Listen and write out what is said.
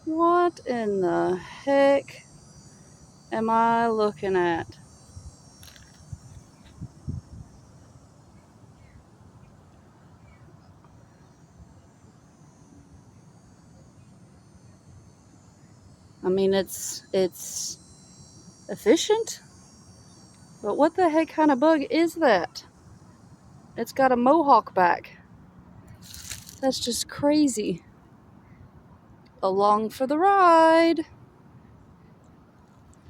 What in the heck am I looking at? I mean, it's efficient, but what the heck kind of bug is that? It's got a mohawk back. That's just crazy. Along for the ride.